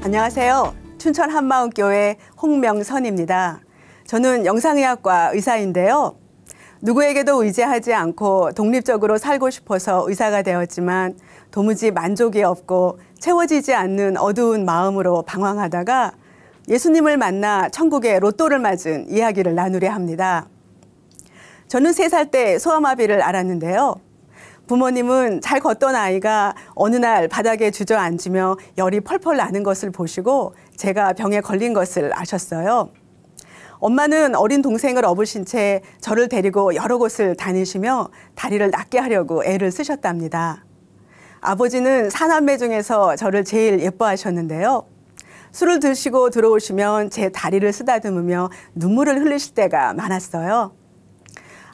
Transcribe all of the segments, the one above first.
안녕하세요. 춘천 한마음교회 홍명선입니다. 저는 영상의학과 의사인데요. 누구에게도 의지하지 않고 독립적으로 살고 싶어서 의사가 되었지만 도무지 만족이 없고 채워지지 않는 어두운 마음으로 방황하다가 예수님을 만나 천국의 로또를 맞은 이야기를 나누려 합니다. 저는 3살 때 소아마비를 앓았는데요. 부모님은 잘 걷던 아이가 어느 날 바닥에 주저앉으며 열이 펄펄 나는 것을 보시고 제가 병에 걸린 것을 아셨어요. 엄마는 어린 동생을 업으신 채 저를 데리고 여러 곳을 다니시며 다리를 낫게 하려고 애를 쓰셨답니다. 아버지는 4남매 중에서 저를 제일 예뻐하셨는데요. 술을 드시고 들어오시면 제 다리를 쓰다듬으며 눈물을 흘리실 때가 많았어요.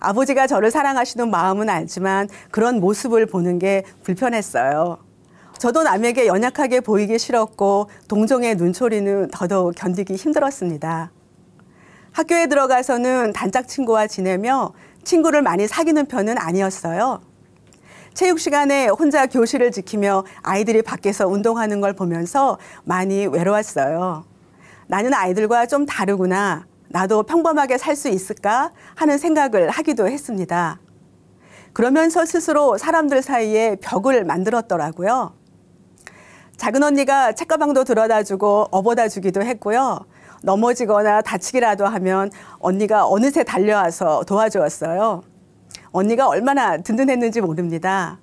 아버지가 저를 사랑하시는 마음은 알지만 그런 모습을 보는 게 불편했어요. 저도 남에게 연약하게 보이기 싫었고 동정의 눈초리는 더더욱 견디기 힘들었습니다. 학교에 들어가서는 단짝 친구와 지내며 친구를 많이 사귀는 편은 아니었어요. 체육 시간에 혼자 교실을 지키며 아이들이 밖에서 운동하는 걸 보면서 많이 외로웠어요. 나는 아이들과 좀 다르구나. 나도 평범하게 살 수 있을까 하는 생각을 하기도 했습니다. 그러면서 스스로 사람들 사이에 벽을 만들었더라고요. 작은 언니가 책가방도 들어다주고 업어다주기도 했고요. 넘어지거나 다치기라도 하면 언니가 어느새 달려와서 도와주었어요. 언니가 얼마나 든든했는지 모릅니다.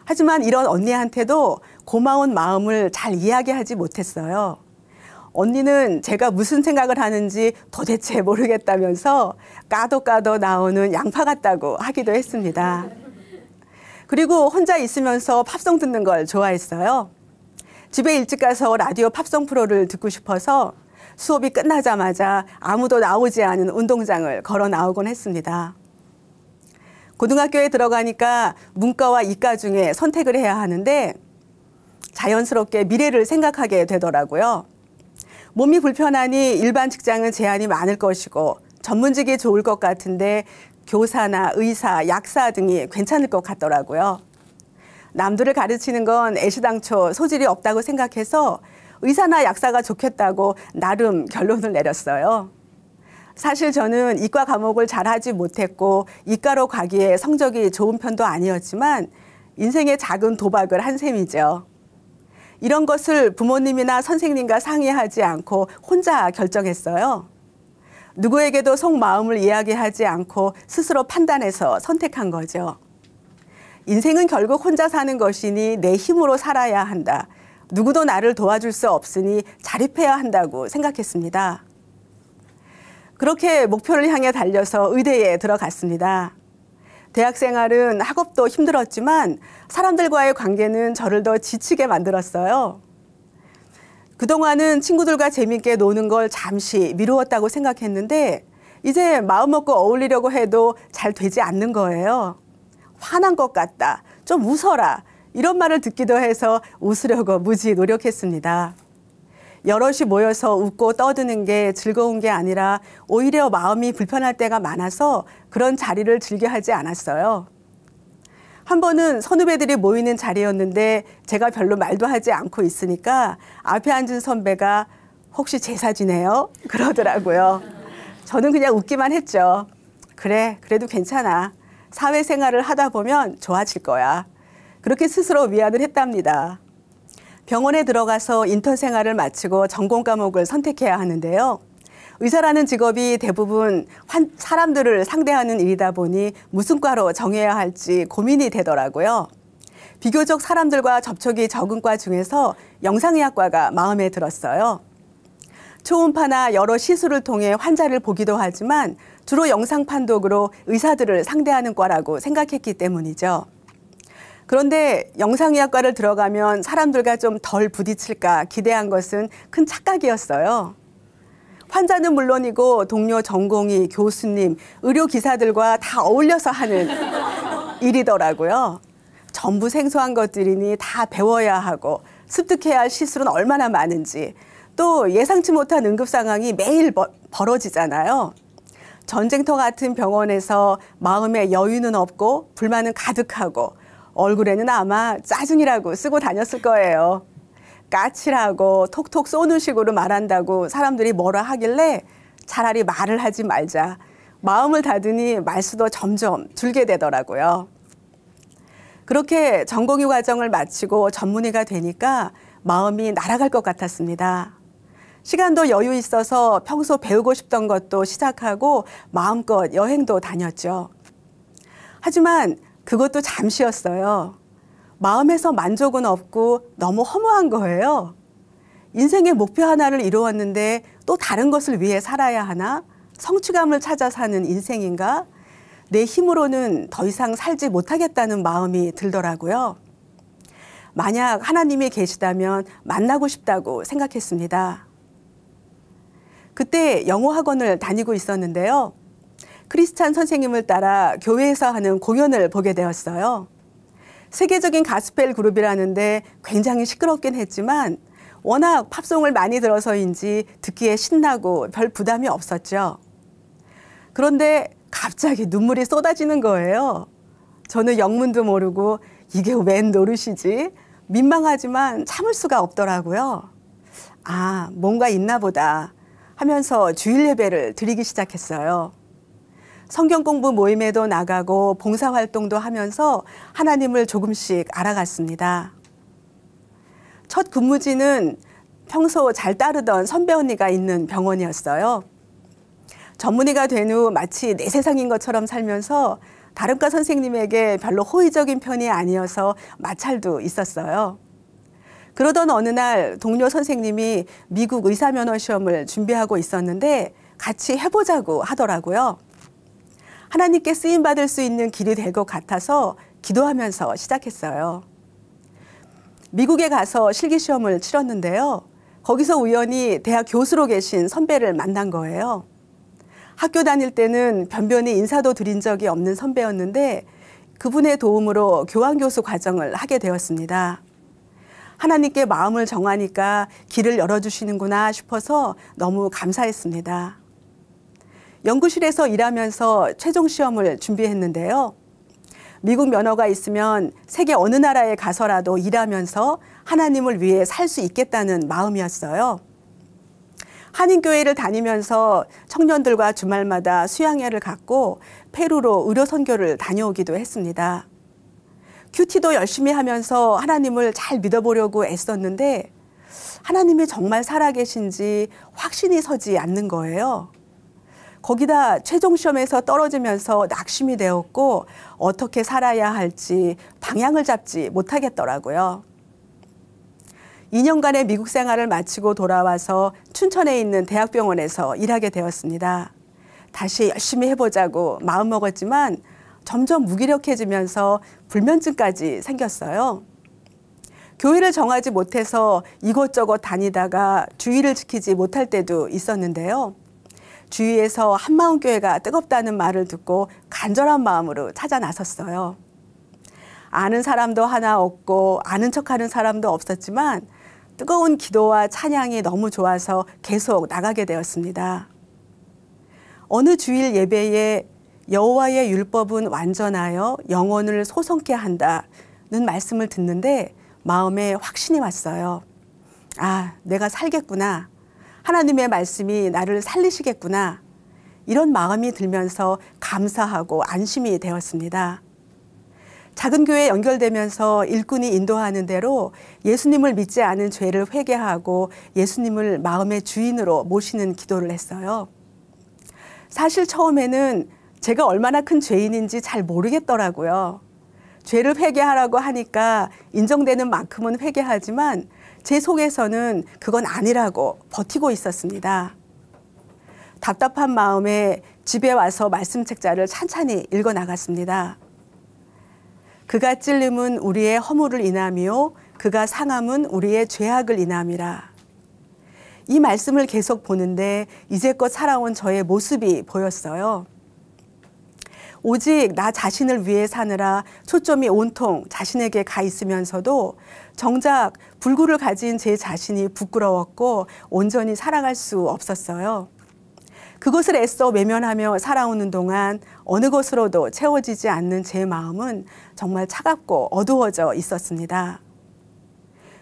하지만 이런 언니한테도 고마운 마음을 잘 이야기하지 못했어요. 언니는 제가 무슨 생각을 하는지 도대체 모르겠다면서 까도 나오는 양파 같다고 하기도 했습니다. 그리고 혼자 있으면서 팝송 듣는 걸 좋아했어요. 집에 일찍 가서 라디오 팝송 프로를 듣고 싶어서 수업이 끝나자마자 아무도 나오지 않은 운동장을 걸어 나오곤 했습니다. 고등학교에 들어가니까 문과와 이과 중에 선택을 해야 하는데 자연스럽게 미래를 생각하게 되더라고요. 몸이 불편하니 일반 직장은 제한이 많을 것이고 전문직이 좋을 것 같은데 교사나 의사, 약사 등이 괜찮을 것 같더라고요. 남들을 가르치는 건 애시당초 소질이 없다고 생각해서 의사나 약사가 좋겠다고 나름 결론을 내렸어요. 사실 저는 이과 과목을 잘하지 못했고 이과로 가기에 성적이 좋은 편도 아니었지만 인생의 작은 도박을 한 셈이죠. 이런 것을 부모님이나 선생님과 상의하지 않고 혼자 결정했어요. 누구에게도 속마음을 이야기하지 않고 스스로 판단해서 선택한 거죠. 인생은 결국 혼자 사는 것이니 내 힘으로 살아야 한다. 누구도 나를 도와줄 수 없으니 자립해야 한다고 생각했습니다. 그렇게 목표를 향해 달려서 의대에 들어갔습니다. 대학 생활은 학업도 힘들었지만 사람들과의 관계는 저를 더 지치게 만들었어요. 그동안은 친구들과 재밌게 노는 걸 잠시 미루었다고 생각했는데 이제 마음 먹고 어울리려고 해도 잘 되지 않는 거예요. 화난 것 같다, 좀 웃어라 이런 말을 듣기도 해서 웃으려고 무지 노력했습니다. 여럿이 모여서 웃고 떠드는 게 즐거운 게 아니라 오히려 마음이 불편할 때가 많아서 그런 자리를 즐겨 하지 않았어요. 한 번은 선후배들이 모이는 자리였는데 제가 별로 말도 하지 않고 있으니까 앞에 앉은 선배가 혹시 제사 지내요? 그러더라고요. 저는 그냥 웃기만 했죠. 그래, 그래도 괜찮아. 사회생활을 하다 보면 좋아질 거야. 그렇게 스스로 위안을 했답니다. 병원에 들어가서 인턴 생활을 마치고 전공 과목을 선택해야 하는데요. 의사라는 직업이 대부분 사람들을 상대하는 일이다 보니 무슨 과로 정해야 할지 고민이 되더라고요. 비교적 사람들과 접촉이 적은 과 중에서 영상의학과가 마음에 들었어요. 초음파나 여러 시술을 통해 환자를 보기도 하지만 주로 영상 판독으로 의사들을 상대하는 과라고 생각했기 때문이죠. 그런데 영상의학과를 들어가면 사람들과 좀 덜 부딪힐까 기대한 것은 큰 착각이었어요. 환자는 물론이고 동료 전공의, 교수님, 의료기사들과 다 어울려서 하는 일이더라고요. 전부 생소한 것들이니 다 배워야 하고 습득해야 할 시술은 얼마나 많은지 또 예상치 못한 응급 상황이 매일 벌어지잖아요. 전쟁터 같은 병원에서 마음에 여유는 없고 불만은 가득하고 얼굴에는 아마 짜증이라고 쓰고 다녔을 거예요. 까칠하고 톡톡 쏘는 식으로 말한다고 사람들이 뭐라 하길래 차라리 말을 하지 말자. 마음을 닫으니 말수도 점점 줄게 되더라고요. 그렇게 전공의 과정을 마치고 전문의가 되니까 마음이 날아갈 것 같았습니다. 시간도 여유 있어서 평소 배우고 싶던 것도 시작하고 마음껏 여행도 다녔죠. 하지만 그것도 잠시였어요. 마음에서 만족은 없고 너무 허무한 거예요. 인생의 목표 하나를 이루었는데 또 다른 것을 위해 살아야 하나? 성취감을 찾아 사는 인생인가? 내 힘으로는 더 이상 살지 못하겠다는 마음이 들더라고요. 만약 하나님이 계시다면 만나고 싶다고 생각했습니다. 그때 영어 학원을 다니고 있었는데요. 크리스찬 선생님을 따라 교회에서 하는 공연을 보게 되었어요. 세계적인 가스펠 그룹이라는데 굉장히 시끄럽긴 했지만 워낙 팝송을 많이 들어서인지 듣기에 신나고 별 부담이 없었죠. 그런데 갑자기 눈물이 쏟아지는 거예요. 저는 영문도 모르고 이게 웬 노릇이지? 민망하지만 참을 수가 없더라고요. 아, 뭔가 있나 보다 하면서 주일 예배를 드리기 시작했어요. 성경 공부 모임에도 나가고 봉사활동도 하면서 하나님을 조금씩 알아갔습니다. 첫 근무지는 평소 잘 따르던 선배 언니가 있는 병원이었어요. 전문의가 된 후 마치 내 세상인 것처럼 살면서 다름과 선생님에게 별로 호의적인 편이 아니어서 마찰도 있었어요. 그러던 어느 날 동료 선생님이 미국 의사면허 시험을 준비하고 있었는데 같이 해보자고 하더라고요. 하나님께 쓰임받을 수 있는 길이 될 것 같아서 기도하면서 시작했어요. 미국에 가서 실기시험을 치렀는데요. 거기서 우연히 대학 교수로 계신 선배를 만난 거예요. 학교 다닐 때는 변변히 인사도 드린 적이 없는 선배였는데 그분의 도움으로 교환교수 과정을 하게 되었습니다. 하나님께 마음을 정하니까 길을 열어주시는구나 싶어서 너무 감사했습니다. 연구실에서 일하면서 최종 시험을 준비했는데요. 미국 면허가 있으면 세계 어느 나라에 가서라도 일하면서 하나님을 위해 살 수 있겠다는 마음이었어요. 한인교회를 다니면서 청년들과 주말마다 수양회를 갖고 페루로 의료 선교를 다녀오기도 했습니다. 큐티도 열심히 하면서 하나님을 잘 믿어보려고 애썼는데 하나님이 정말 살아계신지 확신이 서지 않는 거예요. 거기다 최종 시험에서 떨어지면서 낙심이 되었고 어떻게 살아야 할지 방향을 잡지 못하겠더라고요. 2년간의 미국 생활을 마치고 돌아와서 춘천에 있는 대학병원에서 일하게 되었습니다. 다시 열심히 해보자고 마음먹었지만 점점 무기력해지면서 불면증까지 생겼어요. 교회를 정하지 못해서 이곳저곳 다니다가 주의를 지키지 못할 때도 있었는데요. 주위에서 한마음교회가 뜨겁다는 말을 듣고 간절한 마음으로 찾아 나섰어요. 아는 사람도 하나 없고 아는 척하는 사람도 없었지만 뜨거운 기도와 찬양이 너무 좋아서 계속 나가게 되었습니다. 어느 주일 예배에 여호와의 율법은 완전하여 영혼을 소성케 한다는 말씀을 듣는데 마음에 확신이 왔어요. 아, 내가 살겠구나. 하나님의 말씀이 나를 살리시겠구나. 이런 마음이 들면서 감사하고 안심이 되었습니다. 작은 교회에 연결되면서 일꾼이 인도하는 대로 예수님을 믿지 않은 죄를 회개하고 예수님을 마음의 주인으로 모시는 기도를 했어요. 사실 처음에는 제가 얼마나 큰 죄인인지 잘 모르겠더라고요. 죄를 회개하라고 하니까 인정되는 만큼은 회개하지만 제 속에서는 그건 아니라고 버티고 있었습니다. 답답한 마음에 집에 와서 말씀 책자를 찬찬히 읽어 나갔습니다. 그가 찔림은 우리의 허물을 인함이요 그가 상함은 우리의 죄악을 인함이라. 이 말씀을 계속 보는데 이제껏 살아온 저의 모습이 보였어요. 오직 나 자신을 위해 사느라 초점이 온통 자신에게 가 있으면서도 정작 불구를 가진 제 자신이 부끄러웠고 온전히 살아갈 수 없었어요. 그것을 애써 외면하며 살아오는 동안 어느 것으로도 채워지지 않는 제 마음은 정말 차갑고 어두워져 있었습니다.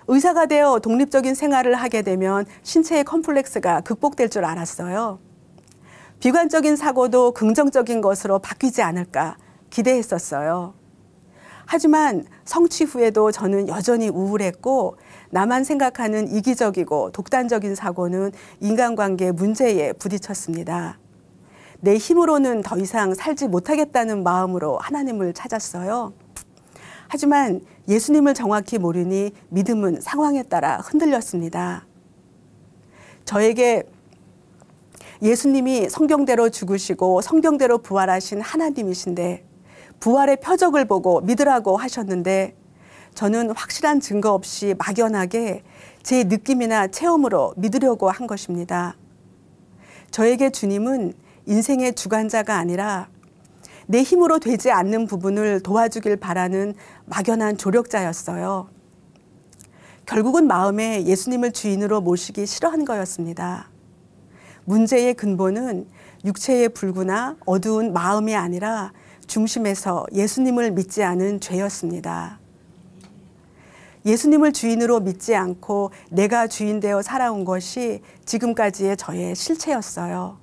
의사가 되어 독립적인 생활을 하게 되면 신체의 컴플렉스가 극복될 줄 알았어요. 비관적인 사고도 긍정적인 것으로 바뀌지 않을까 기대했었어요. 하지만 성취 후에도 저는 여전히 우울했고 나만 생각하는 이기적이고 독단적인 사고는 인간관계 문제에 부딪혔습니다. 내 힘으로는 더 이상 살지 못하겠다는 마음으로 하나님을 찾았어요. 하지만 예수님을 정확히 모르니 믿음은 상황에 따라 흔들렸습니다. 저에게 예수님이 성경대로 죽으시고 성경대로 부활하신 하나님이신데 부활의 표적을 보고 믿으라고 하셨는데 저는 확실한 증거 없이 막연하게 제 느낌이나 체험으로 믿으려고 한 것입니다. 저에게 주님은 인생의 주관자가 아니라 내 힘으로 되지 않는 부분을 도와주길 바라는 막연한 조력자였어요. 결국은 마음에 예수님을 주인으로 모시기 싫어한 거였습니다. 문제의 근본은 육체의 불구나 어두운 마음이 아니라 중심에서 예수님을 믿지 않은 죄였습니다. 예수님을 주인으로 믿지 않고 내가 주인 되어 살아온 것이 지금까지의 저의 실체였어요.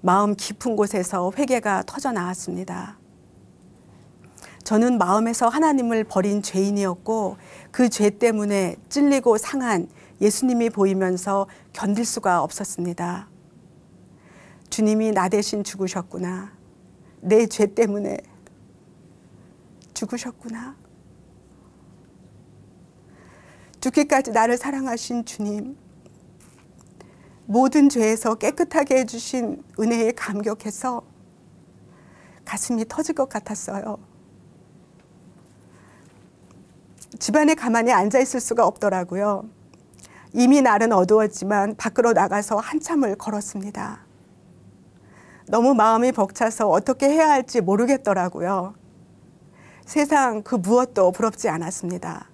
마음 깊은 곳에서 회개가 터져 나왔습니다. 저는 마음에서 하나님을 버린 죄인이었고 그 죄 때문에 찔리고 상한 예수님이 보이면서 견딜 수가 없었습니다. 주님이 나 대신 죽으셨구나. 내 죄 때문에 죽으셨구나. 죽기까지 나를 사랑하신 주님, 모든 죄에서 깨끗하게 해주신 은혜에 감격해서 가슴이 터질 것 같았어요. 집안에 가만히 앉아 있을 수가 없더라고요. 이미 날은 어두웠지만 밖으로 나가서 한참을 걸었습니다. 너무 마음이 벅차서 어떻게 해야 할지 모르겠더라고요. 세상 그 무엇도 부럽지 않았습니다.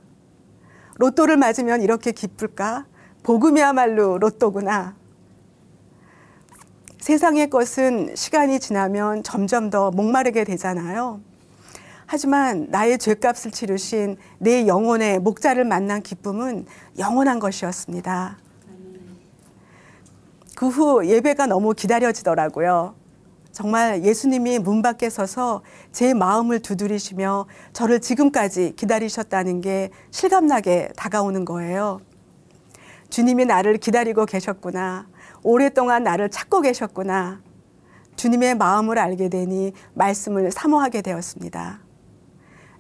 로또를 맞으면 이렇게 기쁠까? 복음이야말로 로또구나. 세상의 것은 시간이 지나면 점점 더 목마르게 되잖아요. 하지만 나의 죄값을 치르신 내 영혼의 목자를 만난 기쁨은 영원한 것이었습니다. 그 후 예배가 너무 기다려지더라고요. 정말 예수님이 문 밖에 서서 제 마음을 두드리시며 저를 지금까지 기다리셨다는 게 실감나게 다가오는 거예요. 주님이 나를 기다리고 계셨구나. 오랫동안 나를 찾고 계셨구나. 주님의 마음을 알게 되니 말씀을 사모하게 되었습니다.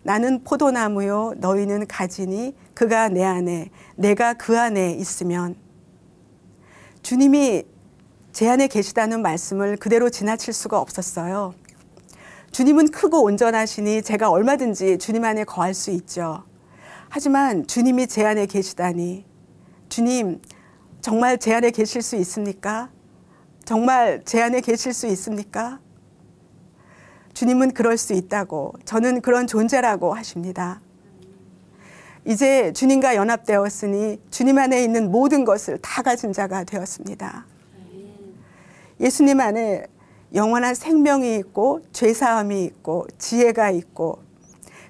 나는 포도나무요 너희는 가지니 그가 내 안에 내가 그 안에 있으면. 주님이 제 안에 계시다는 말씀을 그대로 지나칠 수가 없었어요. 주님은 크고 온전하시니 제가 얼마든지 주님 안에 거할 수 있죠. 하지만 주님이 제 안에 계시다니, 주님 정말 제 안에 계실 수 있습니까? 정말 제 안에 계실 수 있습니까? 주님은 그럴 수 있다고, 저는 그런 존재라고 하십니다. 이제 주님과 연합되었으니 주님 안에 있는 모든 것을 다 가진 자가 되었습니다. 예수님 안에 영원한 생명이 있고 죄사함이 있고 지혜가 있고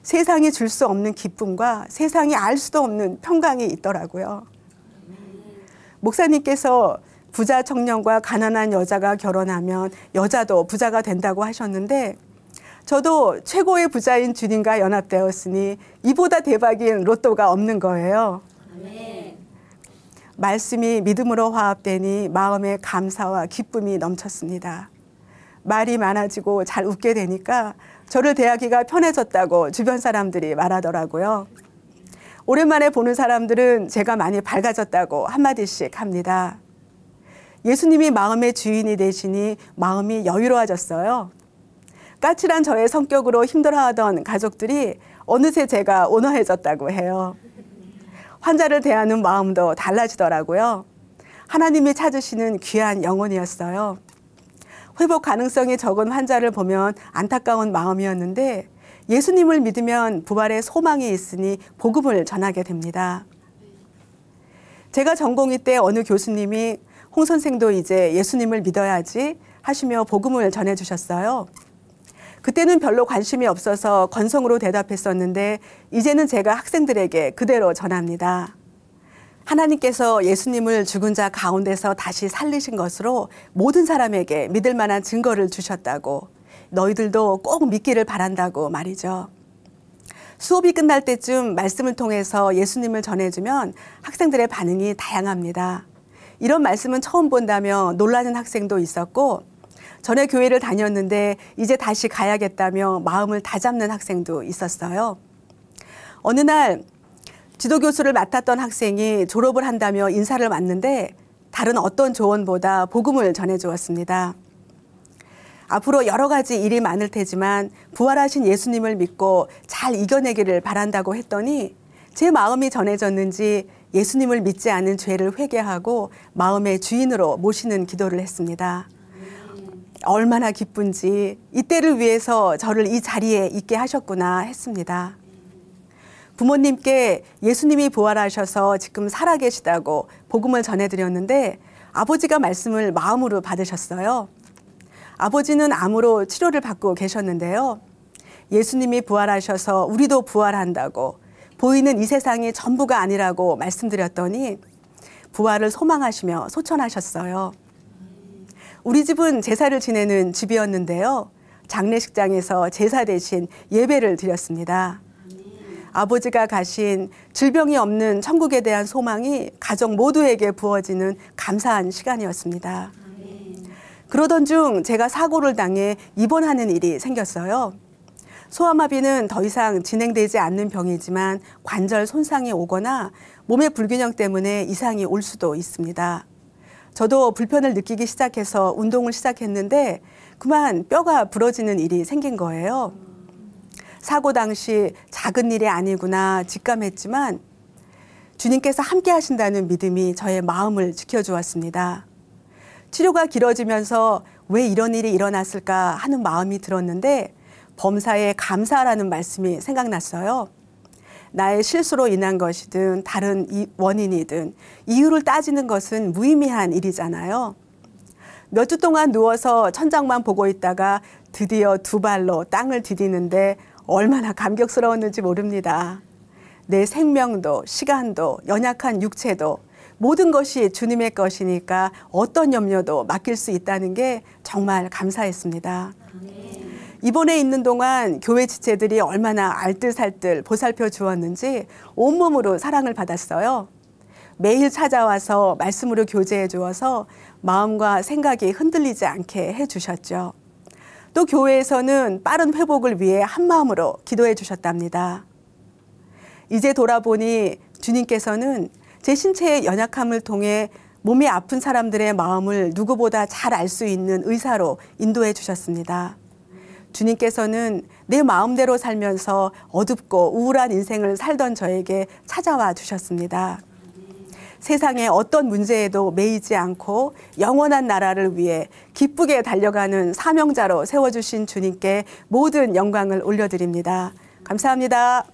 세상이 줄 수 없는 기쁨과 세상이 알 수도 없는 평강이 있더라고요. 목사님께서 부자 청년과 가난한 여자가 결혼하면 여자도 부자가 된다고 하셨는데 저도 최고의 부자인 주님과 연합되었으니 이보다 대박인 로또가 없는 거예요. 말씀이 믿음으로 화합되니 마음에 감사와 기쁨이 넘쳤습니다. 말이 많아지고 잘 웃게 되니까 저를 대하기가 편해졌다고 주변 사람들이 말하더라고요. 오랜만에 보는 사람들은 제가 많이 밝아졌다고 한마디씩 합니다. 예수님이 마음의 주인이 되시니 마음이 여유로워졌어요. 까칠한 저의 성격으로 힘들어하던 가족들이 어느새 제가 온화해졌다고 해요. 환자를 대하는 마음도 달라지더라고요. 하나님이 찾으시는 귀한 영혼이었어요. 회복 가능성이 적은 환자를 보면 안타까운 마음이었는데 예수님을 믿으면 부활의 소망이 있으니 복음을 전하게 됩니다. 제가 전공의 때 어느 교수님이 홍 선생도 이제 예수님을 믿어야지 하시며 복음을 전해주셨어요. 그때는 별로 관심이 없어서 건성으로 대답했었는데 이제는 제가 학생들에게 그대로 전합니다. 하나님께서 예수님을 죽은 자 가운데서 다시 살리신 것으로 모든 사람에게 믿을 만한 증거를 주셨다고, 너희들도 꼭 믿기를 바란다고 말이죠. 수업이 끝날 때쯤 말씀을 통해서 예수님을 전해주면 학생들의 반응이 다양합니다. 이런 말씀은 처음 본다며 놀라는 학생도 있었고, 전에 교회를 다녔는데 이제 다시 가야겠다며 마음을 다잡는 학생도 있었어요. 어느 날 지도교수를 맡았던 학생이 졸업을 한다며 인사를 왔는데 다른 어떤 조언보다 복음을 전해주었습니다. 앞으로 여러 가지 일이 많을 테지만 부활하신 예수님을 믿고 잘 이겨내기를 바란다고 했더니 제 마음이 전해졌는지 예수님을 믿지 않은 죄를 회개하고 마음의 주인으로 모시는 기도를 했습니다. 얼마나 기쁜지 이때를 위해서 저를 이 자리에 있게 하셨구나 했습니다. 부모님께 예수님이 부활하셔서 지금 살아계시다고 복음을 전해드렸는데 아버지가 말씀을 마음으로 받으셨어요. 아버지는 암으로 치료를 받고 계셨는데요. 예수님이 부활하셔서 우리도 부활한다고, 보이는 이 세상이 전부가 아니라고 말씀드렸더니 부활을 소망하시며 소천하셨어요. 우리 집은 제사를 지내는 집이었는데요. 장례식장에서 제사 대신 예배를 드렸습니다. 아버지가 가신 질병이 없는 천국에 대한 소망이 가족 모두에게 부어지는 감사한 시간이었습니다. 그러던 중 제가 사고를 당해 입원하는 일이 생겼어요. 소아마비는 더 이상 진행되지 않는 병이지만 관절 손상이 오거나 몸의 불균형 때문에 이상이 올 수도 있습니다. 저도 불편을 느끼기 시작해서 운동을 시작했는데 그만 뼈가 부러지는 일이 생긴 거예요. 사고 당시 작은 일이 아니구나 직감했지만 주님께서 함께 하신다는 믿음이 저의 마음을 지켜주었습니다. 치료가 길어지면서 왜 이런 일이 일어났을까 하는 마음이 들었는데 범사에 감사라는 말씀이 생각났어요. 나의 실수로 인한 것이든 다른 원인이든 이유를 따지는 것은 무의미한 일이잖아요. 몇 주 동안 누워서 천장만 보고 있다가 드디어 두 발로 땅을 디디는데 얼마나 감격스러웠는지 모릅니다. 내 생명도 시간도 연약한 육체도 모든 것이 주님의 것이니까 어떤 염려도 맡길 수 있다는 게 정말 감사했습니다. 입원해 있는 동안 교회 지체들이 얼마나 알뜰살뜰 보살펴 주었는지 온몸으로 사랑을 받았어요. 매일 찾아와서 말씀으로 교제해 주어서 마음과 생각이 흔들리지 않게 해주셨죠. 또 교회에서는 빠른 회복을 위해 한마음으로 기도해 주셨답니다. 이제 돌아보니 주님께서는 제 신체의 연약함을 통해 몸이 아픈 사람들의 마음을 누구보다 잘 알 수 있는 의사로 인도해 주셨습니다. 주님께서는 내 마음대로 살면서 어둡고 우울한 인생을 살던 저에게 찾아와 주셨습니다. 세상의 어떤 문제에도 매이지 않고 영원한 나라를 위해 기쁘게 달려가는 사명자로 세워주신 주님께 모든 영광을 올려드립니다. 감사합니다.